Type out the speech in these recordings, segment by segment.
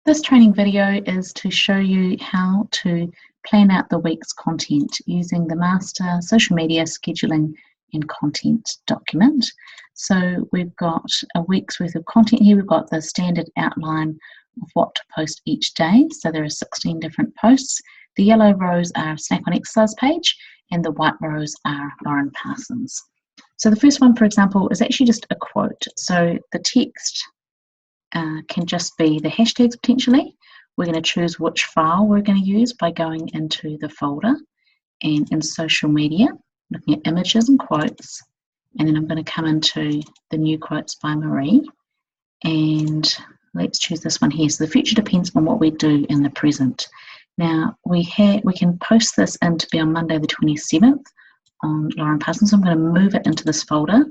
This training video is to show you how to plan out the week's content using the master social media scheduling and content document. So we've got a week's worth of content here. We've got the standard outline of what to post each day. So there are 16 different posts. The yellow rows are Snack on Exercise page and the white rows are Lauren Parsons. So the first one, for example, is actually just a quote. So the text can just be the hashtags potentially. We're going to choose which file we're going to use by going into the folder and in social media, looking at images and quotes, and then I'm going to come into the new quotes by Marie, and let's choose this one here. So the future depends on what we do in the present. Now we can post this in to be on Monday the 27th on Lauren Parsons. So I'm going to move it into this folder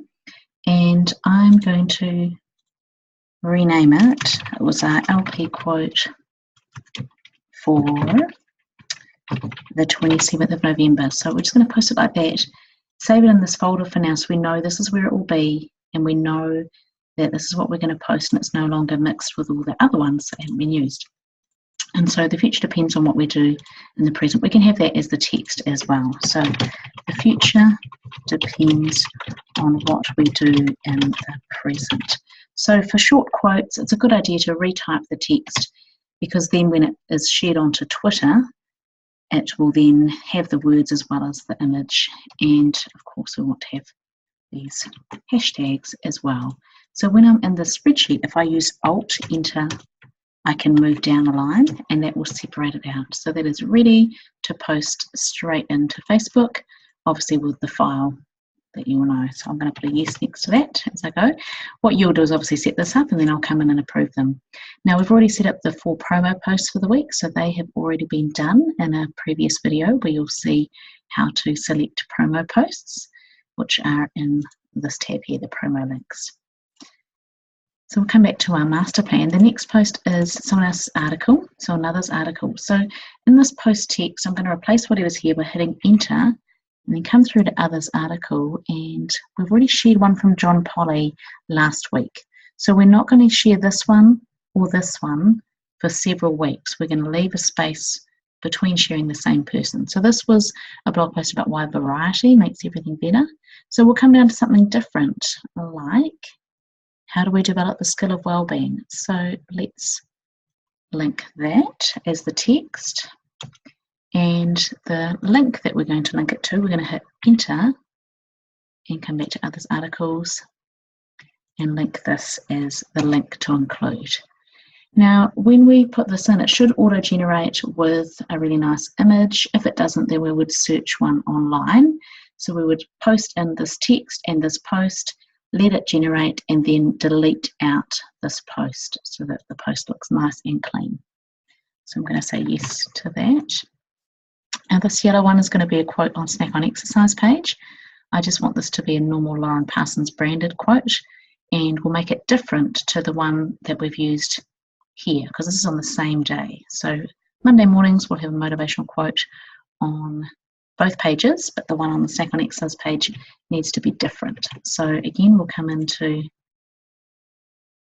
and I'm going to rename it. It was our LP quote for the 27th of November. So we're just going to post it like that, save it in this folder for now so we know this is where it will be and we know that this is what we're going to post and it's no longer mixed with all the other ones that haven't been used. And so the future depends on what we do in the present. We can have that as the text as well. So the future depends on what we do in the present. So for short quotes, it's a good idea to retype the text because then when it is shared onto Twitter, it will then have the words as well as the image. And of course, we want to have these hashtags as well. So when I'm in the spreadsheet, if I use Alt-Enter, I can move down a line and that will separate it out. So that is ready to post straight into Facebook, obviously with the file that you will know. So I'm going to put a yes next to that as I go. What you'll do is obviously set this up and then I'll come in and approve them. Now we've already set up the 4 promo posts for the week, so they have already been done in a previous video where you'll see how to select promo posts, which are in this tab here, the promo links. So we'll come back to our master plan. The next post is someone else's article, so another's article. So in this post text, I'm going to replace whatever's here by hitting enter and then come through to others article, and we've already shared one from John Polly last week. So we're not going to share this one or this one for several weeks. We're going to leave a space between sharing the same person. So this was a blog post about why variety makes everything better. So we'll come down to something different, like how do we develop the skill of well-being? So let's link that as the text. And the link that we're going to link it to, we're going to hit enter and come back to others articles and link this as the link to include. Now, when we put this in, it should auto-generate with a really nice image. If it doesn't, then we would search one online. So we would post in this text and this post, let it generate, and then delete out this post so that the post looks nice and clean. So I'm going to say yes to that. Now this yellow one is going to be a quote on Snack on Exercise page. I just want this to be a normal Lauren Parsons branded quote, and we'll make it different to the one that we've used here because this is on the same day. So Monday mornings we'll have a motivational quote on both pages, but the one on the Snack on Exercise page needs to be different. So again, we'll come into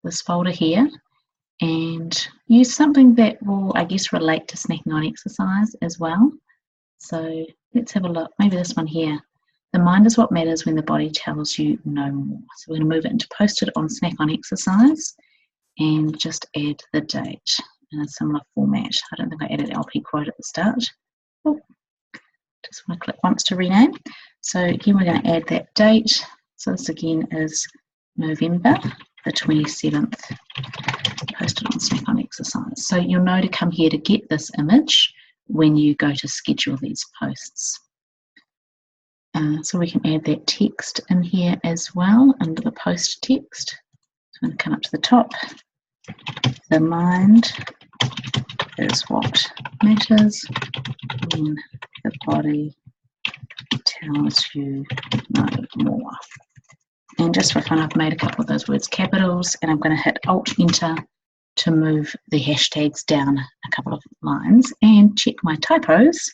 this folder here and use something that will, I guess, relate to snacking on exercise as well. So let's have a look. Maybe this one here. The mind is what matters when the body tells you no more. So we're going to move it into post it on Snack on Exercise and just add the date in a similar format. I don't think I added LP quote at the start. Oh, just want to click once to rename. So again, we're going to add that date. So this again is November the 27th, posted on Snack on Exercise. So you'll know to come here to get this image when you go to schedule these posts. So we can add that text in here as well under the post text. So I'm going to come up to the top. The mind is what matters when the body tells you no more. And just for fun, I've made a couple of those words capitals, and I'm going to hit Alt-Enter to move the hashtags down a couple of lines and check my typos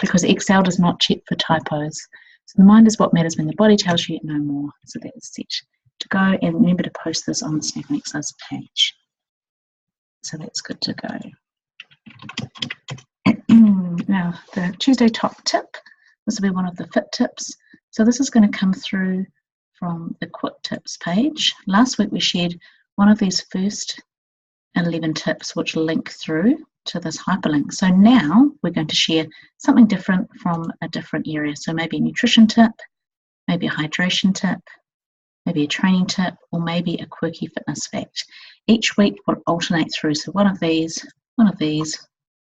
because Excel does not check for typos. So the mind is what matters when the body tells you no more. So that is set to go, and remember to post this on the Snack on Exercise page. So that's good to go. Now, the Tuesday top tip, this will be one of the fit tips. So this is going to come through from the quick tips page. Last week we shared one of these first 11 tips which link through to this hyperlink. So now we're going to share something different from a different area. So maybe a nutrition tip, maybe a hydration tip, maybe a training tip, or maybe a quirky fitness fact. Each week we'll alternate through. So one of these, one of these,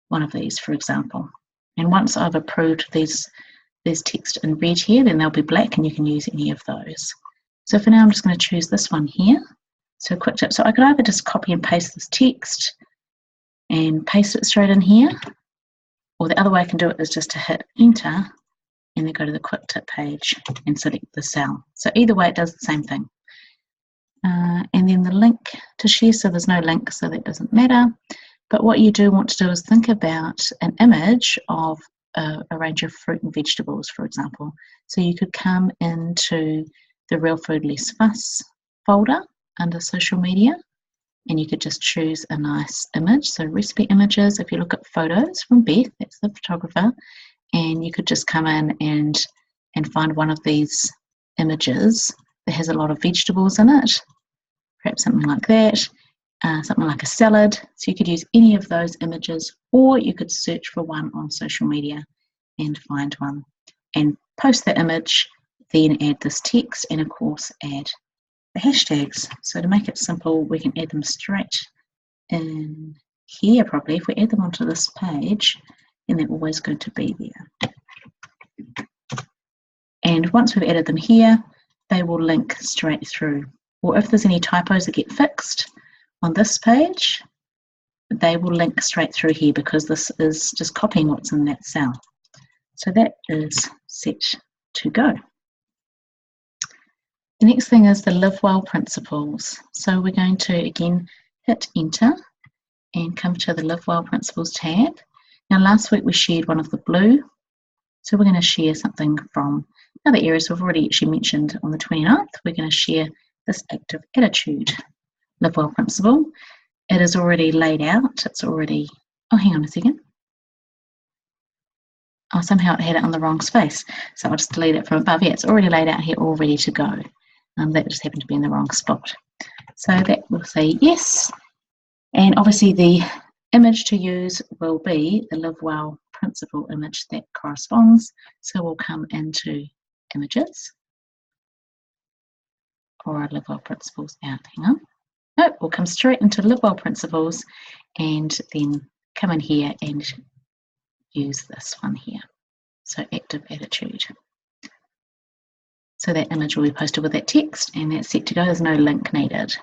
one of these, for example. And once I've approved these text in red here, then they'll be black and you can use any of those. So for now, I'm just going to choose this one here. So quick tip. So I could either just copy and paste this text and paste it straight in here, or the other way I can do it is just to hit enter and then go to the quick tip page and select the cell. So either way, it does the same thing. And then the link to share, so there's no link, so that doesn't matter. But what you do want to do is think about an image of a range of fruit and vegetables, for example. So you could come into the Real Food Less Fuss folder under social media, and you could just choose a nice image. So recipe images, if you look at photos from Beth, that's the photographer, and you could just come in and find one of these images that has a lot of vegetables in it, perhaps something like that, something like a salad. So you could use any of those images, or you could search for one on social media and find one and post the image, then add this text, and of course add the hashtags. So to make it simple, we can add them straight in here probably. If we add them onto this page, then they're always going to be there. And once we've added them here, they will link straight through. Or if there's any typos that get fixed on this page, they will link straight through here because this is just copying what's in that cell. So that is set to go. The next thing is the Live Well principles. So we're going to again hit enter and come to the Live Well principles tab. Now last week we shared one of the blue, so we're going to share something from other areas we've already actually mentioned on the 29th. We're going to share this active attitude Live Well principle. It is already laid out. It's already, oh hang on a second. Oh, somehow it had it on the wrong space, so I'll just delete it from above. Yeah, it's already laid out here, all ready to go. That just happened to be in the wrong spot. So that will say yes, and obviously the image to use will be the Live Well principle image that corresponds. So we'll come into images, or our Live Well principles out. Hang on. Nope, we'll come straight into Live Well principles and then come in here and use this one here. So active attitude. So that image will be posted with that text and that's set to go. There's no link needed.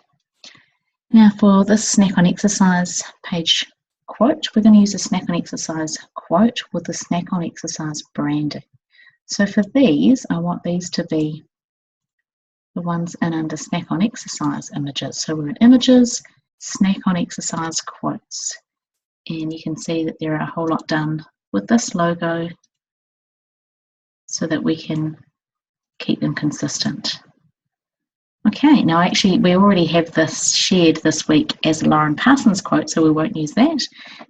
Now for this snack on exercise page quote, we're going to use a snack on exercise quote with the snack on exercise branding. So for these, I want these to be the ones in under snack on exercise images. So we're in images, snack on exercise quotes. And you can see that there are a whole lot done with this logo so that we can keep them consistent. Okay, now actually we already have this shared this week as a Lauren Parsons quote, so we won't use that,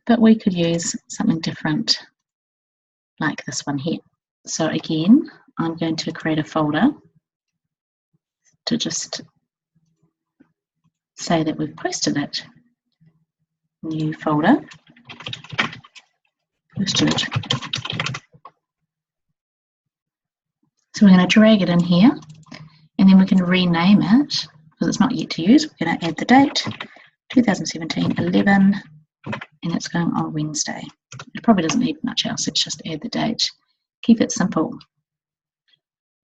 but we could use something different like this one here. So again, I'm going to create a folder to just say that we've posted it. New folder, posted. So we're going to drag it in here and then we can rename it because it's not yet to use. We're going to add the date, 2017-11, and it's going on Wednesday. It probably doesn't need much else, it's just add the date. Keep it simple.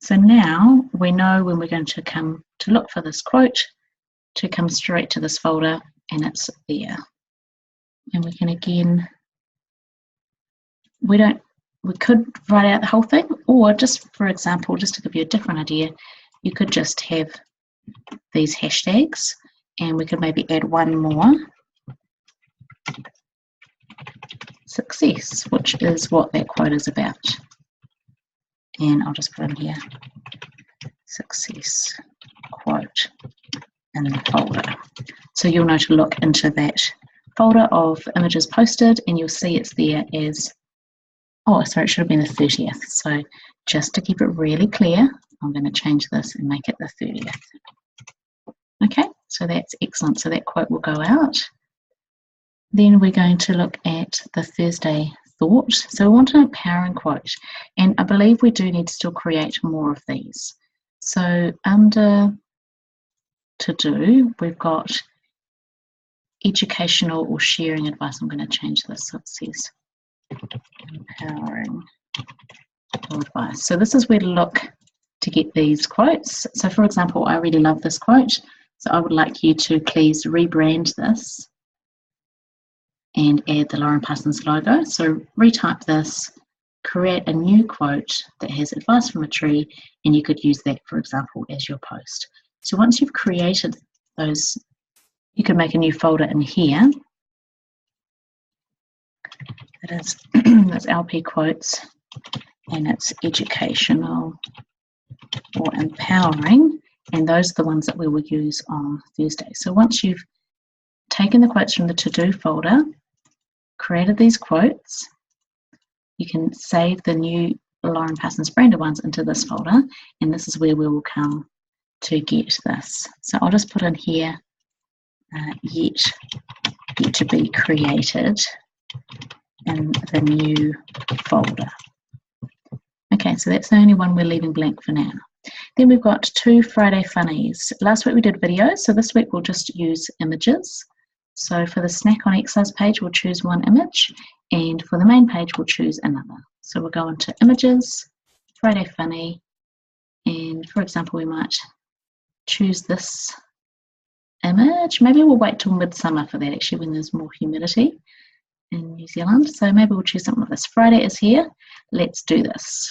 So now we know when we're going to come to look for this quote to come straight to this folder and it's there. And we can again, we could write out the whole thing, or just for example, just to give you a different idea, you could just have these hashtags and we could maybe add one more, success, which is what that quote is about. And I'll just put in here, success quote in the folder. So you'll know to look into that folder of images posted, and you'll see it's there as, oh, sorry, it should have been the 30th. So just to keep it really clear, I'm going to change this and make it the 30th. Okay, so that's excellent. So that quote will go out. Then we're going to look at the Thursday thought. So we want an empowering quote, and I believe we do need to still create more of these. So under to do, we've got educational or sharing advice. I'm going to change this so it says empowering advice. So this is where to look to get these quotes. So for example, I really love this quote, so I would like you to please rebrand this and add the Lauren Parsons logo. So retype this, create a new quote that has advice from a tree, and you could use that, for example, as your post. So once you've created those, you can make a new folder in here. That is that's LP quotes, and it's educational or empowering, and those are the ones that we will use on Thursday. So once you've taken the quotes from the to-do folder, created these quotes, you can save the new Lauren Parsons branded ones into this folder, and this is where we will come to get this. So I'll just put in here yet to be created in the new folder. Okay, so that's the only one we're leaving blank for now. Then we've got 2 Friday funnies. Last week we did videos, so this week we'll just use images. So for the snack on exercise page, we'll choose one image, and for the main page, we'll choose another. So we'll go into images, Friday funny, and for example, we might choose this image. Maybe we'll wait till midsummer for that, actually, when there's more humidity in New Zealand. So maybe we'll choose something like this. Friday is here, let's do this.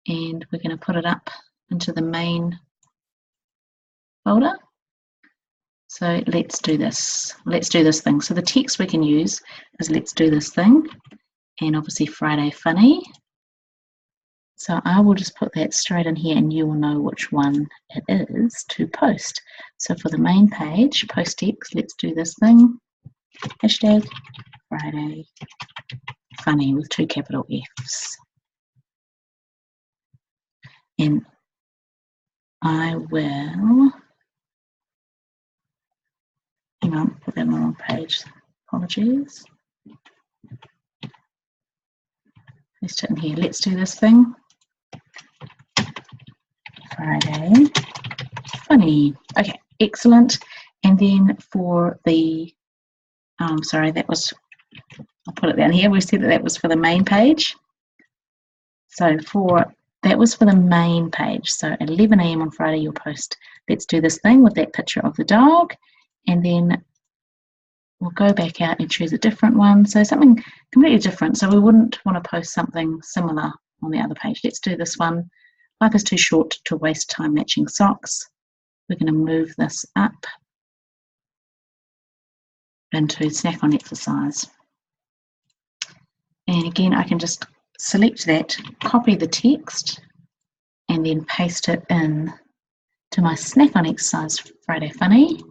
And we're going to put it up into the main folder. So let's do this. Let's do this thing. So the text we can use is let's do this thing, and obviously Friday funny. So I will just put that straight in here, and you will know which one it is to post. So for the main page, post text, let's do this thing, hashtag Friday funny with 2 capital Fs. And I will, hang on, put that on the wrong page, apologies. Paste it in here, let's do this thing, Friday funny. Okay, excellent. And then for the, sorry, that was, I'll put it down here, we said that was for the main page. So that was for the main page. So at 11 AM on Friday, you'll post let's do this thing with that picture of the dog, and then we'll go back out and choose a different one. So something completely different. So we wouldn't want to post something similar on the other page. Let's do this one. Life is too short to waste time matching socks. We're going to move this up into snack on exercise. And again, I can just select that, copy the text, and then paste it in to my snack on exercise Friday funny,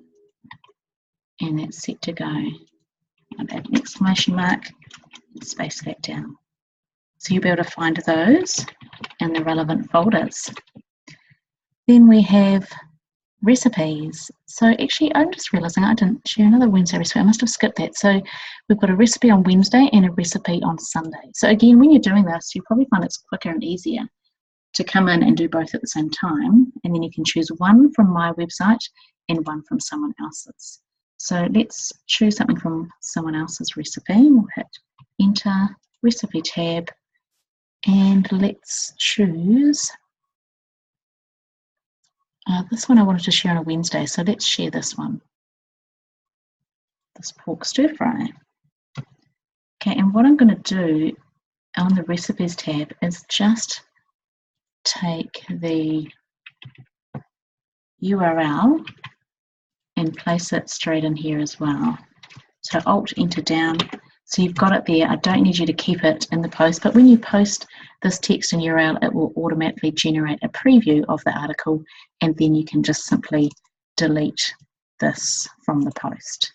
and that's set to go. I'll add an exclamation mark and space that down. So you'll be able to find those in the relevant folders. Then we have recipes. So actually, I'm just realizing I didn't share another Wednesday recipe. I must have skipped that. So we've got a recipe on Wednesday and a recipe on Sunday. So again, when you're doing this, you probably find it's quicker and easier to come in and do both at the same time. And then you can choose one from my website and one from someone else's. So let's choose something from someone else's recipe. We'll hit enter, recipe tab, and let's choose this one I wanted to share on a Wednesday, so let's share this one. This pork stir fry. Okay, and what I'm going to do on the recipes tab is just take the URL and place it straight in here as well. So Alt enter down. So you've got it there. I don't need you to keep it in the post, but when you post this text and URL, it will automatically generate a preview of the article, and then you can just simply delete this from the post.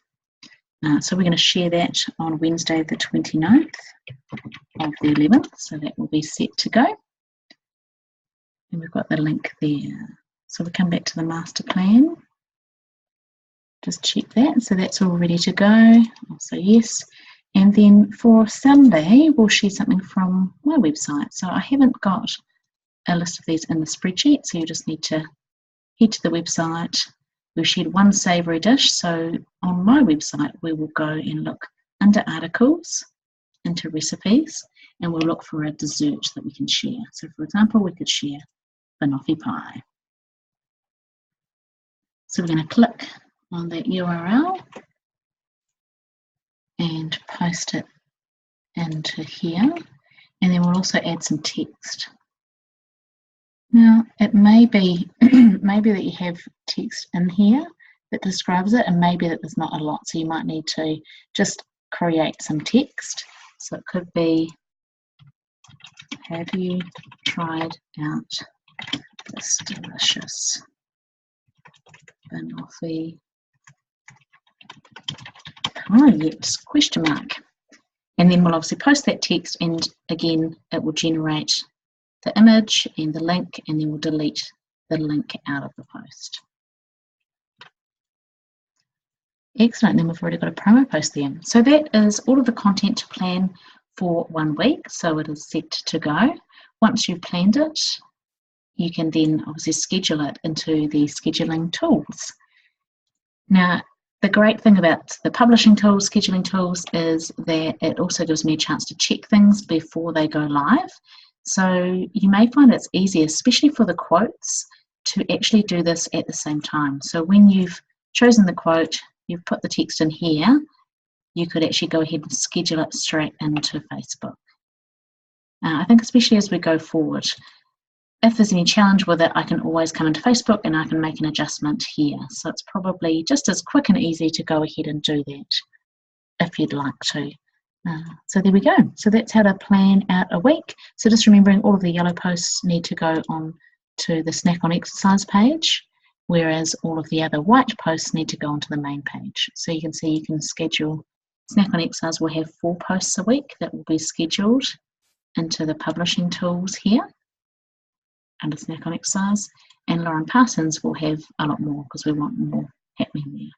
So we're going to share that on Wednesday the 29th of the 11th, so that will be set to go. And we've got the link there. So we come back to the master plan. Just check that. So that's all ready to go. I'll say yes. And then for Sunday, we'll share something from my website. So I haven't got a list of these in the spreadsheet, so you just need to head to the website. We've shared one savoury dish, so on my website we will go and look under articles, into recipes, and we'll look for a dessert that we can share. So for example, we could share banoffee pie. So we're going to click on that URL and post it into here, and then we'll also add some text. Now it may be maybe that you have text in here that describes it, and maybe that there's not a lot, so you might need to just create some text. So it could be, have you tried out this delicious banoffee pie yet? Question mark. And then we'll obviously post that text, and again it will generate the image and the link, and then we'll delete the link out of the post. Excellent, then we've already got a promo post there. So that is all of the content to plan for 1 week, so it is set to go. Once you've planned it, you can then obviously schedule it into the scheduling tools. Now, the great thing about the publishing tools, scheduling tools, is that it also gives me a chance to check things before they go live. So you may find it's easier, especially for the quotes, to actually do this at the same time. So when you've chosen the quote, you've put the text in here, you could actually go ahead and schedule it straight into Facebook. I think especially as we go forward, if there's any challenge with it, I can always come into Facebook and I can make an adjustment here. So it's probably just as quick and easy to go ahead and do that if you'd like to. So there we go. So that's how to plan out a week. So just remembering, all of the yellow posts need to go on to the Snack on Exercise page, whereas all of the other white posts need to go onto the main page. So you can see you can schedule, Snack on Exercise will have 4 posts a week that will be scheduled into the publishing tools here under Snack on Exercise, and Lauren Parsons will have a lot more because we want more happening there.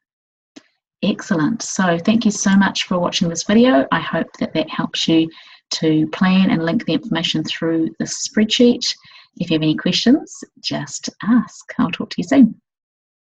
Excellent. So thank you so much for watching this video. I hope that that helps you to plan and link the information through the spreadsheet. If you have any questions, just ask. I'll talk to you soon.